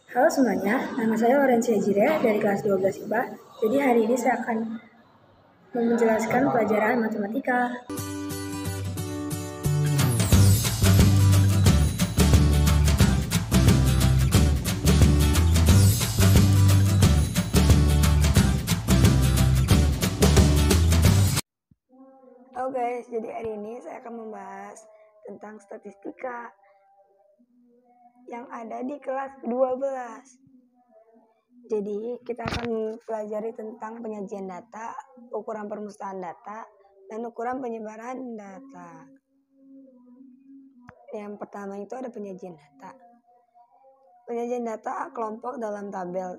Halo semuanya, nama saya Lorencia Jire dari kelas 12 IPA. Jadi hari ini saya akan menjelaskan pelajaran matematika. Halo guys, jadi hari ini saya akan membahas tentang statistika yang ada di kelas 12. Jadi kita akan mempelajari tentang penyajian data, ukuran permustaan data, dan ukuran penyebaran data. Yang pertama itu ada penyajian data. Penyajian data kelompok dalam tabel.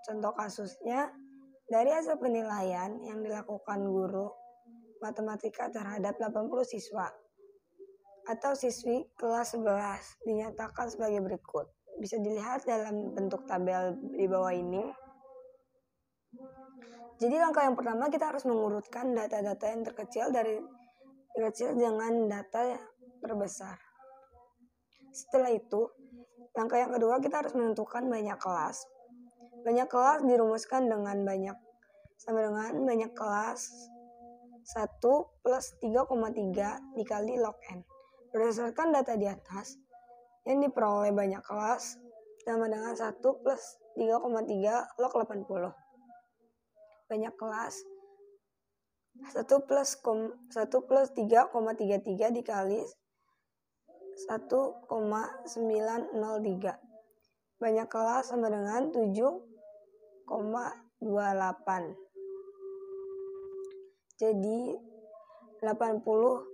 Contoh kasusnya, dari hasil penilaian yang dilakukan guru matematika terhadap 80 siswa atau siswi kelas 11 dinyatakan sebagai berikut. Bisa dilihat dalam bentuk tabel di bawah ini. Jadi langkah yang pertama kita harus mengurutkan data-data yang terkecil dari terkecil dengan data terbesar. Setelah itu, langkah yang kedua kita harus menentukan banyak kelas. Banyak kelas dirumuskan dengan banyak kelas 1 plus 3,3 dikali log n. Berdasarkan data di atas, yang diperoleh banyak kelas sama dengan 1 plus 3,3 log 80. Banyak kelas 1 plus 3,33 dikali 1,903. Banyak kelas sama dengan 7,28. Jadi 80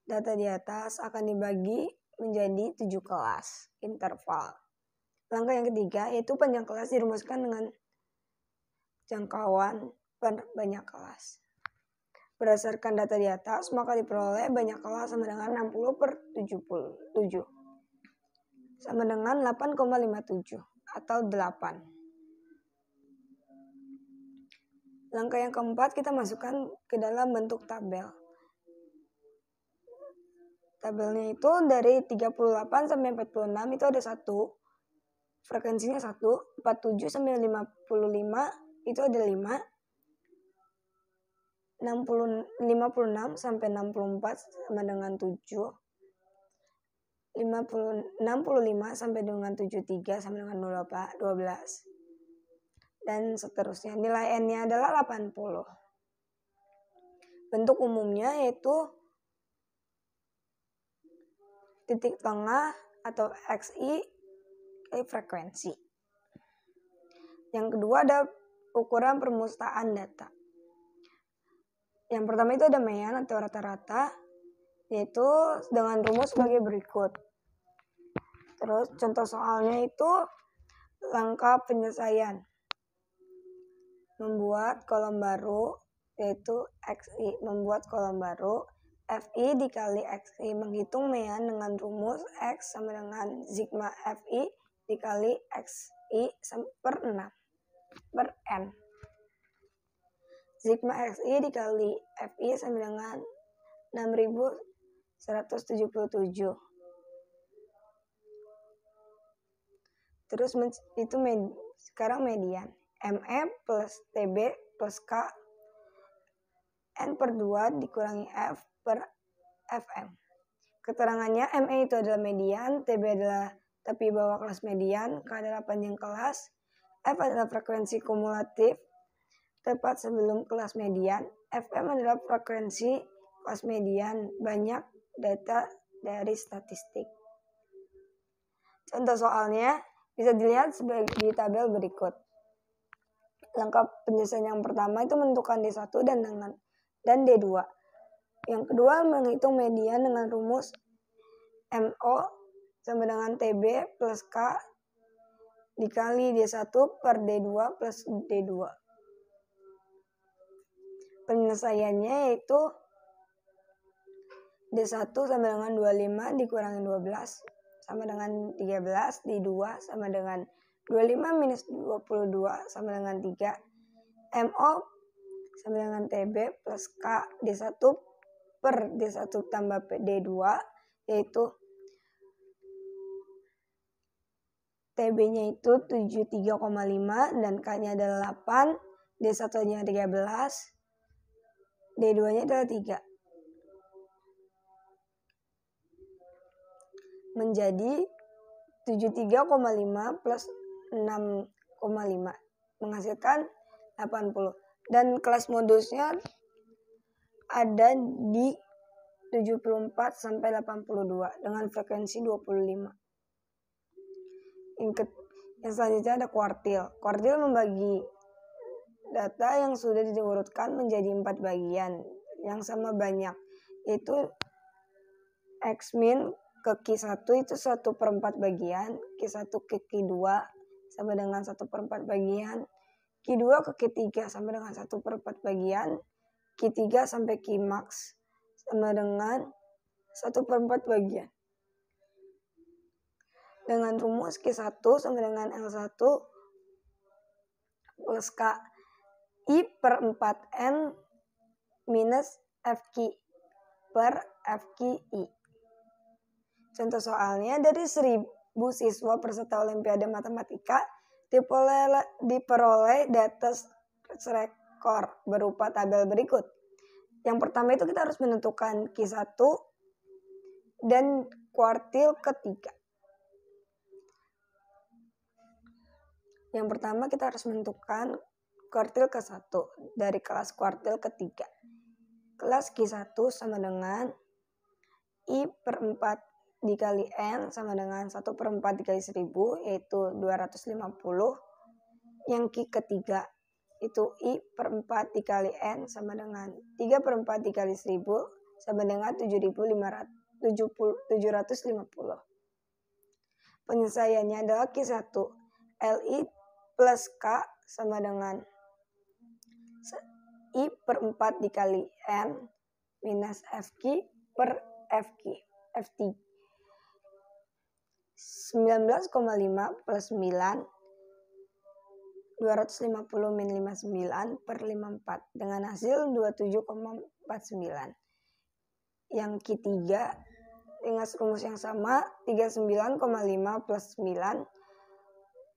data di atas akan dibagi menjadi 7 kelas interval. Langkah yang ketiga yaitu panjang kelas dirumuskan dengan jangkauan per banyak kelas. Berdasarkan data di atas, maka diperoleh banyak kelas sama dengan 60 per 77. Sama dengan 8,57 atau 8. Langkah yang keempat kita masukkan ke dalam bentuk tabel. Tabelnya itu dari 38 sampai 46 itu ada 1. Frekuensinya 1. 47 sampai 55 itu ada 5. 56 sampai 64 sama dengan 7. 65 sampai dengan 73 sama dengan 12. Dan seterusnya. Nilai N-nya adalah 80. Bentuk umumnya yaitu titik tengah atau XI frekuensi. Yang kedua ada ukuran permustaan data. Yang pertama itu ada median atau rata-rata, yaitu dengan rumus sebagai berikut. Terus contoh soalnya itu langkah penyelesaian. Membuat kolom baru, yaitu XI. Membuat kolom baru, FI dikali XI. Menghitung median dengan rumus X sama dengan sigma FI dikali XI per 6 per N. Sigma XI dikali FI sama dengan 6177. Terus itu sekarang median. ME plus TB plus K N per 2 dikurangi F per FM. Keterangannya ME itu adalah median, TB adalah tepi bawah kelas median, K adalah panjang kelas, F adalah frekuensi kumulatif tepat sebelum kelas median, FM adalah frekuensi kelas median banyak data dari statistik. Contoh soalnya bisa dilihat di tabel berikut. Langkah penyelesaian yang pertama itu menentukan D1 dan D2. Yang kedua menghitung median dengan rumus MO sama dengan TB plus K dikali D1 per D2 plus D2. Penyelesaiannya yaitu D1 sama dengan 25 dikurangi 12 sama dengan 13, D2 sama dengan 25 minus 22 sama dengan 3, MO sama dengan TB plus K D1 per D1 tambah D2 yaitu TB-nya itu 73,5 dan K-nya adalah 8, D1-nya 13, D2-nya adalah 3. Menjadi 73,5 plus 6,5 menghasilkan 80. Dan kelas modusnya ada di 74 sampai 82 dengan frekuensi 25. Yang selanjutnya ada kuartil. Kuartil membagi data yang sudah diurutkan menjadi 4 bagian yang sama banyak, yaitu X-min ke Q1 itu 1/4 bagian, Q1 ke Q2 sama dengan 1/4 bagian, Q2 ke Q3 sama dengan 1/4 bagian, Q3 sampai Qmax sama dengan 1/4 bagian. Dengan rumus Q1 sama dengan L1 plus K I per 4N minus FQ per FQI. Contoh soalnya, dari 1000 siswa peserta Olimpiade Matematika diperoleh data rekor berupa tabel berikut. Yang pertama itu kita harus menentukan Q1 dan kuartil ketiga. Yang pertama kita harus menentukan kuartil ke-1 dari kelas kuartil ketiga. Kelas Q1 sama dengan I per 4 dikali N sama dengan 1/4 dikali 1000, yaitu 250. Yang Q ketiga itu I per 4 dikali N sama dengan 3/4 dikali 1000 sama dengan 750. Penyelesaiannya adalah Q1 LI plus K sama dengan I per 4 dikali N minus FQ per FT. 19,5 plus 9 250 min 59 per 54 dengan hasil 27,49. Yang Q3 dengan rumus yang sama, 39,5 plus 9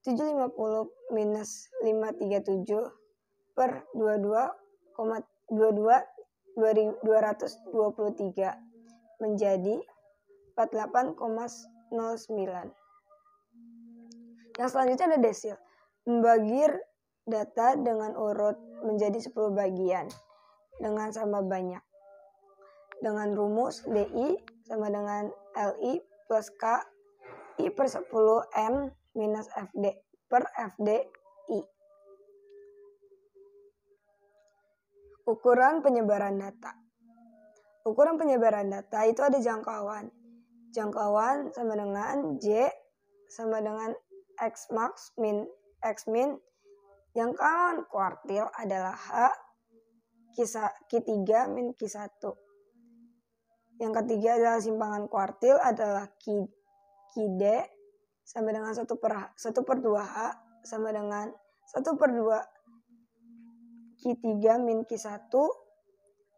750 minus 537 per 223 menjadi 48,09. Yang selanjutnya ada desil. Membagi data dengan urut menjadi 10 bagian dengan sama banyak. Dengan rumus DI sama dengan LI plus K I per 10 M minus FD per FDI. Ukuran penyebaran data. Ukuran penyebaran data itu ada jangkauan. Jangkauan sama dengan J sama dengan Xmax min Xmin. Jangkauan kuartil adalah H Q3 min Q1. Yang ketiga adalah simpangan kuartil adalah QD sama dengan 1/2H sama dengan 1/2 Q3 min Q1.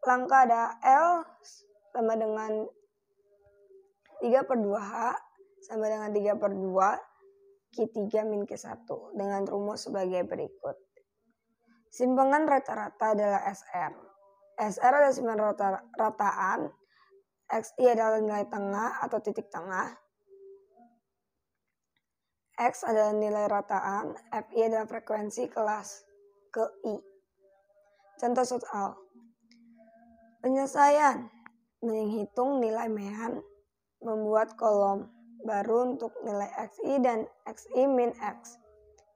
Langkah ada L sama dengan 3/2H sama dengan 3/2 Q3 min Q1 dengan rumus sebagai berikut. Simpangan rata-rata adalah SR. SR adalah simpangan rataan. XI adalah nilai tengah atau titik tengah. X adalah nilai rataan. FI adalah frekuensi kelas ke I. Contoh soal. Penyelesaian. Menghitung nilai mean. Membuat kolom baru untuk nilai XI dan XI min X.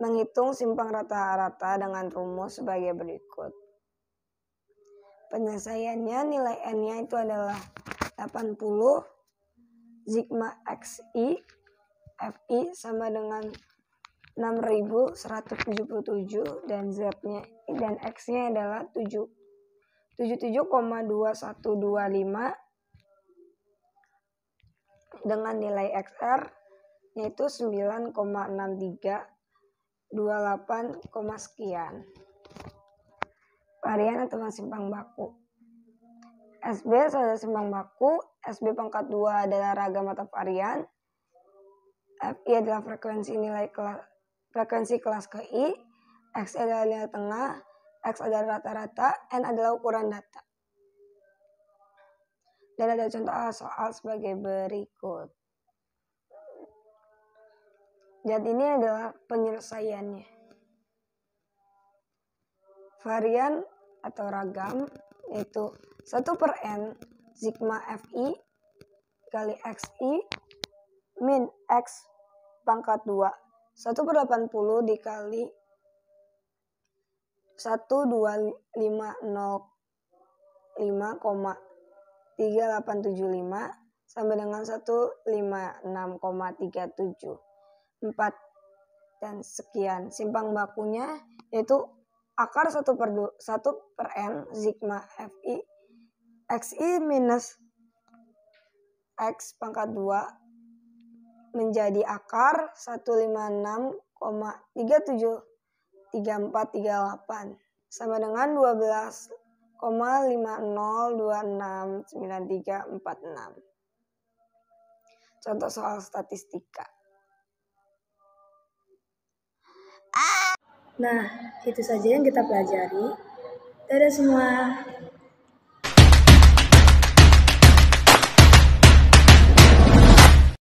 Menghitung simpang rata-rata dengan rumus sebagai berikut. Penyelesaiannya nilai N-nya itu adalah 80, sigma XI, FI sama dengan 6177 dan Z-nya dan X-nya adalah 77,2125 dengan nilai XR yaitu 9,6328, sekian. Varian atau simpang baku. SB adalah simpang baku, SB pangkat 2 adalah ragam atau varian, FI adalah frekuensi kelas ke I, X adalah nilai tengah, X adalah rata-rata, N adalah ukuran data. Dan ada contoh soal sebagai berikut. Dan ini adalah penyelesaiannya. Varian atau ragam yaitu 1/n sigma Fi kali Xi min X pangkat 2 1/80 dikali 1250,3875 sampai dengan 156,374 dan sekian. Simpang bakunya yaitu akar 1/n sigma Fi Xi minus X pangkat 2 menjadi akar 156,373438 sama dengan 12,50269346. Contoh soal statistika. Nah, itu saja yang kita pelajari. Dadah semua.